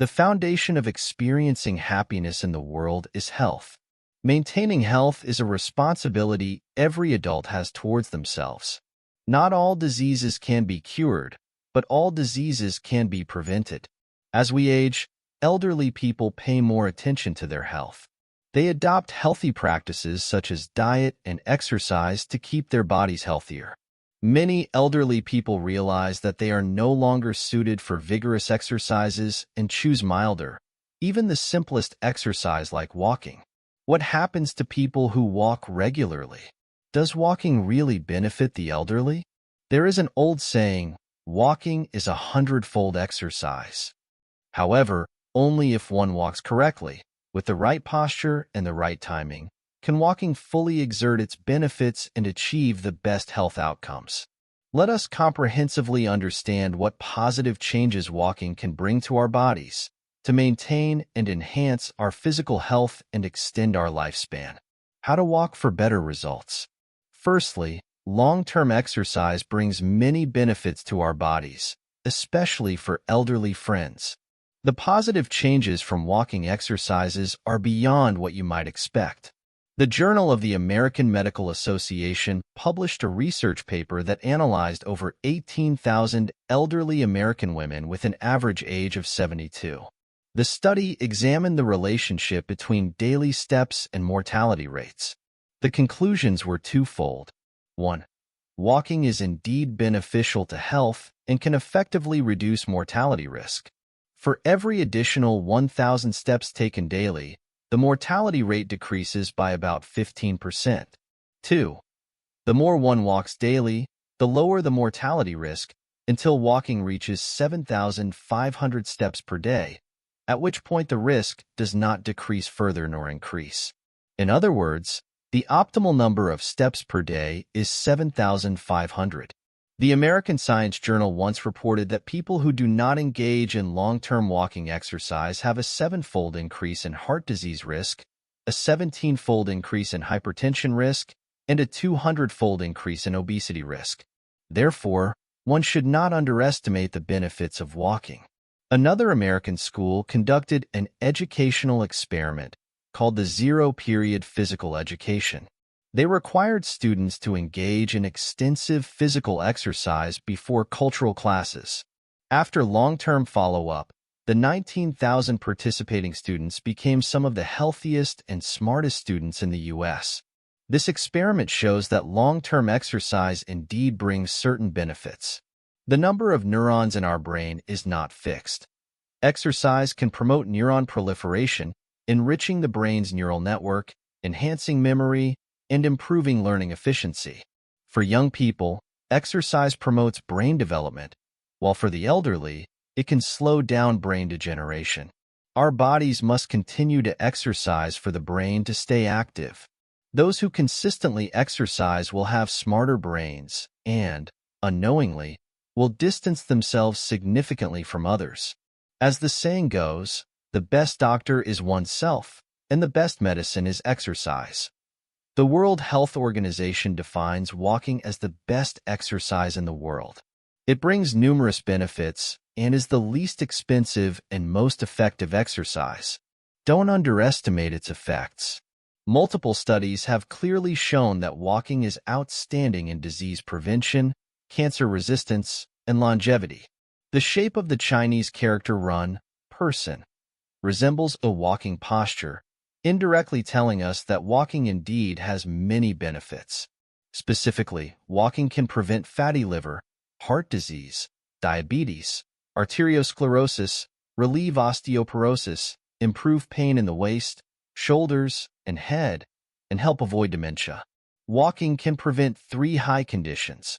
The foundation of experiencing happiness in the world is health. Maintaining health is a responsibility every adult has towards themselves. Not all diseases can be cured, but all diseases can be prevented. As we age, elderly people pay more attention to their health. They adopt healthy practices such as diet and exercise to keep their bodies healthier. Many elderly people realize that they are no longer suited for vigorous exercises and choose milder, even the simplest exercise like walking. What happens to people who walk regularly? Does walking really benefit the elderly? There is an old saying, walking is 100-fold exercise. However, only if one walks correctly, with the right posture and the right timing, can walking fully exert its benefits and achieve the best health outcomes. Let us comprehensively understand what positive changes walking can bring to our bodies to maintain and enhance our physical health and extend our lifespan. How to walk for better results. Firstly, long-term exercise brings many benefits to our bodies, especially for elderly friends. The positive changes from walking exercises are beyond what you might expect. The Journal of the American Medical Association published a research paper that analyzed over 18,000 elderly American women with an average age of 72. The study examined the relationship between daily steps and mortality rates. The conclusions were twofold. 1. Walking is indeed beneficial to health and can effectively reduce mortality risk. For every additional 1,000 steps taken daily, the mortality rate decreases by about 15%. 2. The more one walks daily, the lower the mortality risk until walking reaches 7,500 steps per day, at which point the risk does not decrease further nor increase. In other words, the optimal number of steps per day is 7,500. The American Science Journal once reported that people who do not engage in long-term walking exercise have a 7-fold increase in heart disease risk, a 17-fold increase in hypertension risk, and a 200-fold increase in obesity risk. Therefore, one should not underestimate the benefits of walking. Another American school conducted an educational experiment called the Zero-Period Physical Education. They required students to engage in extensive physical exercise before cultural classes. After long-term follow-up, the 19,000 participating students became some of the healthiest and smartest students in the U.S. This experiment shows that long-term exercise indeed brings certain benefits. The number of neurons in our brain is not fixed. Exercise can promote neuron proliferation, enriching the brain's neural network, enhancing memory, and improving learning efficiency. For young people, exercise promotes brain development, while for the elderly, it can slow down brain degeneration. Our bodies must continue to exercise for the brain to stay active. Those who consistently exercise will have smarter brains and, unknowingly, will distance themselves significantly from others. As the saying goes, the best doctor is oneself, and the best medicine is exercise. The World Health Organization defines walking as the best exercise in the world. It brings numerous benefits and is the least expensive and most effective exercise. Don't underestimate its effects. Multiple studies have clearly shown that walking is outstanding in disease prevention, cancer resistance, and longevity. The shape of the Chinese character run, person, resembles a walking posture, indirectly telling us that walking indeed has many benefits. Specifically, walking can prevent fatty liver, heart disease, diabetes, arteriosclerosis, relieve osteoporosis, improve pain in the waist, shoulders, and head, and help avoid dementia. Walking can prevent 3 eye conditions.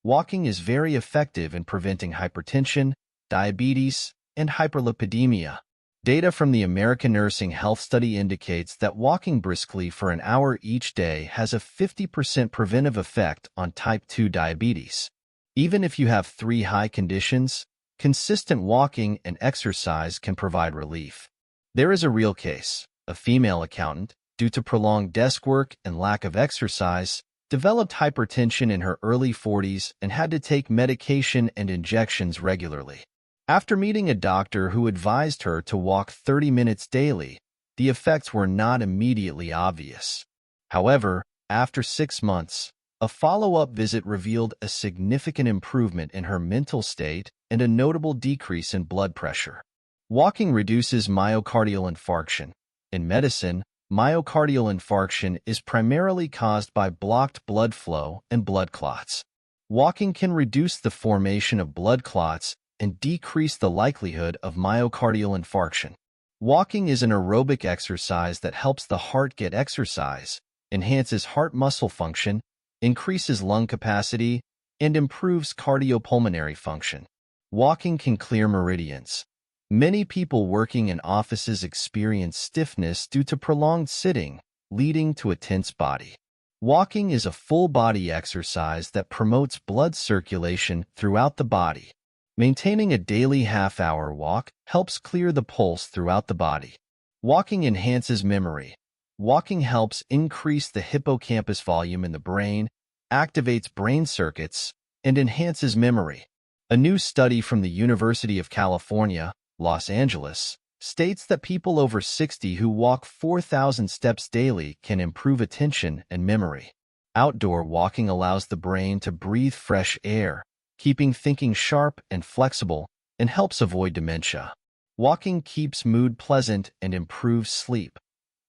Walking is very effective in preventing hypertension, diabetes, and hyperlipidemia. Data from the American Nursing Health Study indicates that walking briskly for an hour each day has a 50% preventive effect on type 2 diabetes. Even if you have 3 eye conditions, consistent walking and exercise can provide relief. There is a real case. A female accountant, due to prolonged desk work and lack of exercise, developed hypertension in her early 40s and had to take medication and injections regularly. After meeting a doctor who advised her to walk 30 minutes daily, the effects were not immediately obvious. However, after 6 months, a follow-up visit revealed a significant improvement in her mental state and a notable decrease in blood pressure. Walking reduces myocardial infarction. In medicine, myocardial infarction is primarily caused by blocked blood flow and blood clots. Walking can reduce the formation of blood clots and decrease the likelihood of myocardial infarction. Walking is an aerobic exercise that helps the heart get exercise, enhances heart muscle function, increases lung capacity, and improves cardiopulmonary function. Walking can clear meridians. Many people working in offices experience stiffness due to prolonged sitting, leading to a tense body. Walking is a full-body exercise that promotes blood circulation throughout the body. Maintaining a daily half-hour walk helps clear the pulse throughout the body. Walking enhances memory. Walking helps increase the hippocampus volume in the brain, activates brain circuits, and enhances memory. A new study from the University of California, Los Angeles, states that people over 60 who walk 4,000 steps daily can improve attention and memory. Outdoor walking allows the brain to breathe fresh air, keeping thinking sharp and flexible, and helps avoid dementia. Walking keeps mood pleasant and improves sleep.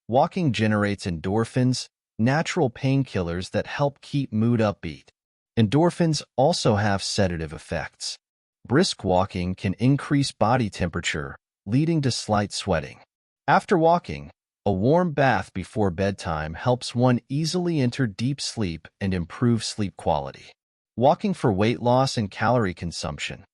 Walking generates endorphins, natural painkillers that help keep mood upbeat. Endorphins also have sedative effects. Brisk walking can increase body temperature, leading to slight sweating. After walking, a warm bath before bedtime helps one easily enter deep sleep and improve sleep quality. Walking for weight loss and calorie consumption.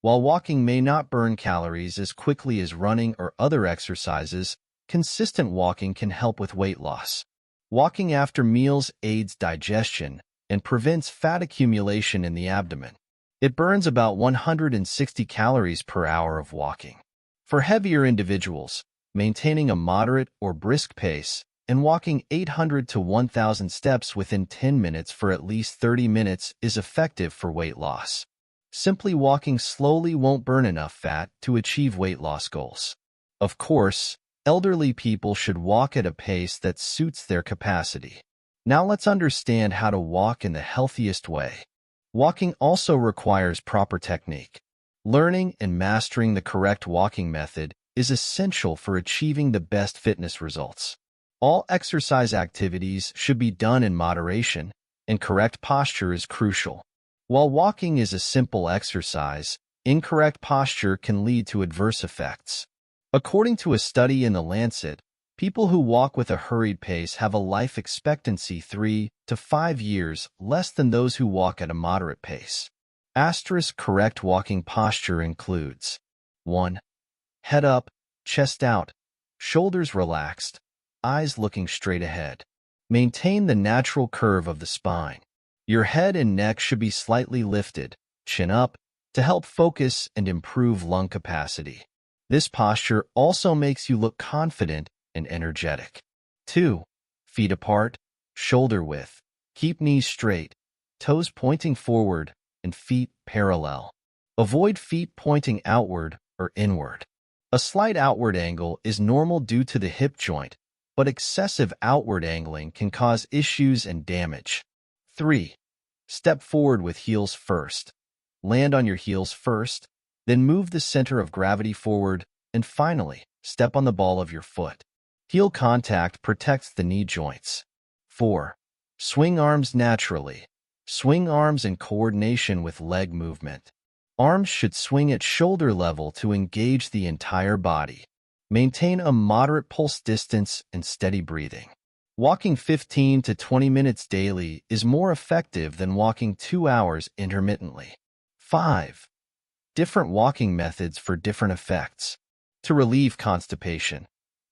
While walking may not burn calories as quickly as running or other exercises, consistent walking can help with weight loss. Walking after meals aids digestion and prevents fat accumulation in the abdomen. It burns about 160 calories per hour of walking. For heavier individuals, maintaining a moderate or brisk pace and walking 800 to 1,000 steps within 10 minutes for at least 30 minutes is effective for weight loss. Simply walking slowly won't burn enough fat to achieve weight loss goals. Of course, elderly people should walk at a pace that suits their capacity. Now let's understand how to walk in the healthiest way. Walking also requires proper technique. Learning and mastering the correct walking method is essential for achieving the best fitness results. All exercise activities should be done in moderation, and correct posture is crucial. While walking is a simple exercise, incorrect posture can lead to adverse effects. According to a study in The Lancet, people who walk with a hurried pace have a life expectancy 3 to 5 years less than those who walk at a moderate pace. Correct walking posture includes 1. Head up, chest out, shoulders relaxed, eyes looking straight ahead. Maintain the natural curve of the spine. Your head and neck should be slightly lifted, chin up, to help focus and improve lung capacity. This posture also makes you look confident and energetic. 2. Feet apart, shoulder width. Keep knees straight, toes pointing forward, and feet parallel. Avoid feet pointing outward or inward. A slight outward angle is normal due to the hip joint, but excessive outward angling can cause issues and damage. 3. Step forward with heels first. Land on your heels first, then move the center of gravity forward, and finally, step on the ball of your foot. Heel contact protects the knee joints. 4. Swing arms naturally. Swing arms in coordination with leg movement. Arms should swing at shoulder level to engage the entire body. Maintain a moderate pulse distance and steady breathing. Walking 15 to 20 minutes daily is more effective than walking 2 hours intermittently. 5. Different walking methods for different effects. To relieve constipation,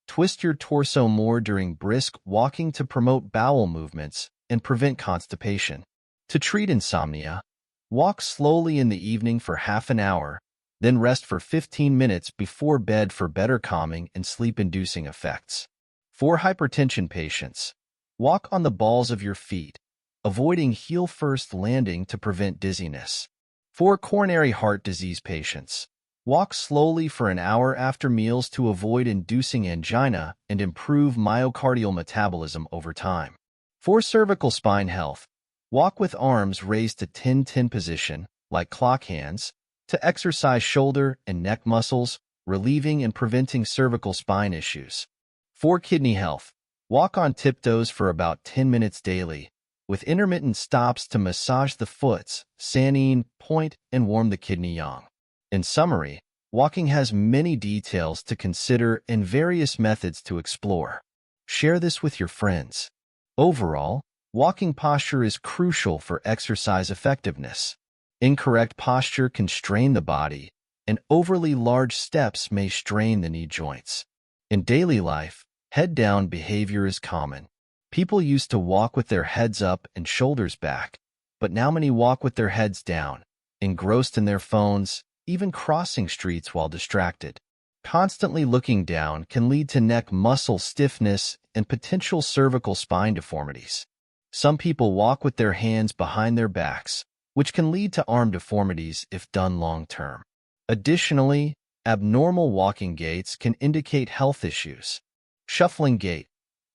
twist your torso more during brisk walking to promote bowel movements and prevent constipation. To treat insomnia, walk slowly in the evening for half an hour, then rest for 15 minutes before bed for better calming and sleep-inducing effects. For hypertension patients, walk on the balls of your feet, avoiding heel-first landing to prevent dizziness. For coronary heart disease patients, Walk slowly for an hour after meals to avoid inducing angina and improve myocardial metabolism over time. For cervical spine health, walk with arms raised to 10-10 position, like clock hands, to exercise shoulder and neck muscles, relieving and preventing cervical spine issues. For kidney health, walk on tiptoes for about 10 minutes daily, with intermittent stops to massage the foots, saniine, point, and warm the kidney yang. In summary, walking has many details to consider and various methods to explore. Share this with your friends. Overall, walking posture is crucial for exercise effectiveness. Incorrect posture can strain the body, and overly large steps may strain the knee joints. In daily life, head-down behavior is common. People used to walk with their heads up and shoulders back, but now many walk with their heads down, engrossed in their phones, even crossing streets while distracted. Constantly looking down can lead to neck muscle stiffness and potential cervical spine deformities. Some people walk with their hands behind their backs, which can lead to arm deformities if done long-term. Additionally, abnormal walking gaits can indicate health issues. Shuffling gait.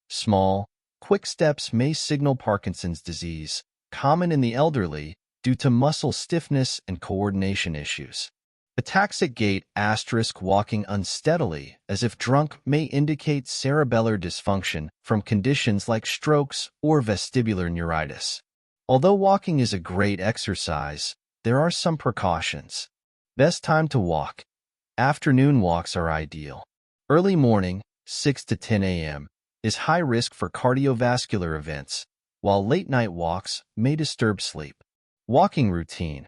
Small, quick steps may signal Parkinson's disease, common in the elderly due to muscle stiffness and coordination issues. Ataxic gait * walking unsteadily as if drunk may indicate cerebellar dysfunction from conditions like strokes or vestibular neuritis. Although walking is a great exercise, there are some precautions. Best time to walk. Afternoon walks are ideal. Early morning, 6 to 10 a.m., is high risk for cardiovascular events, while late-night walks may disturb sleep. Walking routine.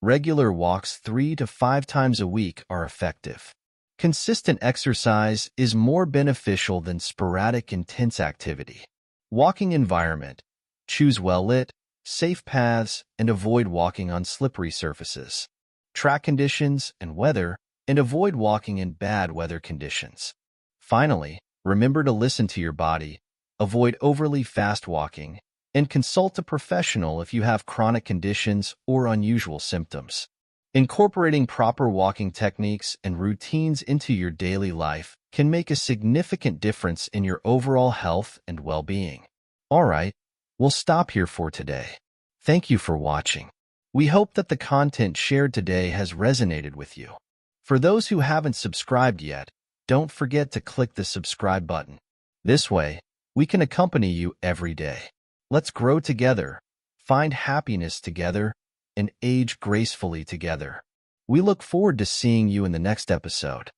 Regular walks 3 to 5 times a week are effective. Consistent exercise is more beneficial than sporadic intense activity. Walking environment. Choose well-lit, safe paths and avoid walking on slippery surfaces. Track conditions and weather, and avoid walking in bad weather conditions. Finally, remember to listen to your body, avoid overly fast walking, and consult a professional if you have chronic conditions or unusual symptoms. Incorporating proper walking techniques and routines into your daily life can make a significant difference in your overall health and well-being. All right, we'll stop here for today. Thank you for watching. We hope that the content shared today has resonated with you. For those who haven't subscribed yet, don't forget to click the subscribe button. This way, we can accompany you every day. Let's grow together, find happiness together, and age gracefully together. We look forward to seeing you in the next episode.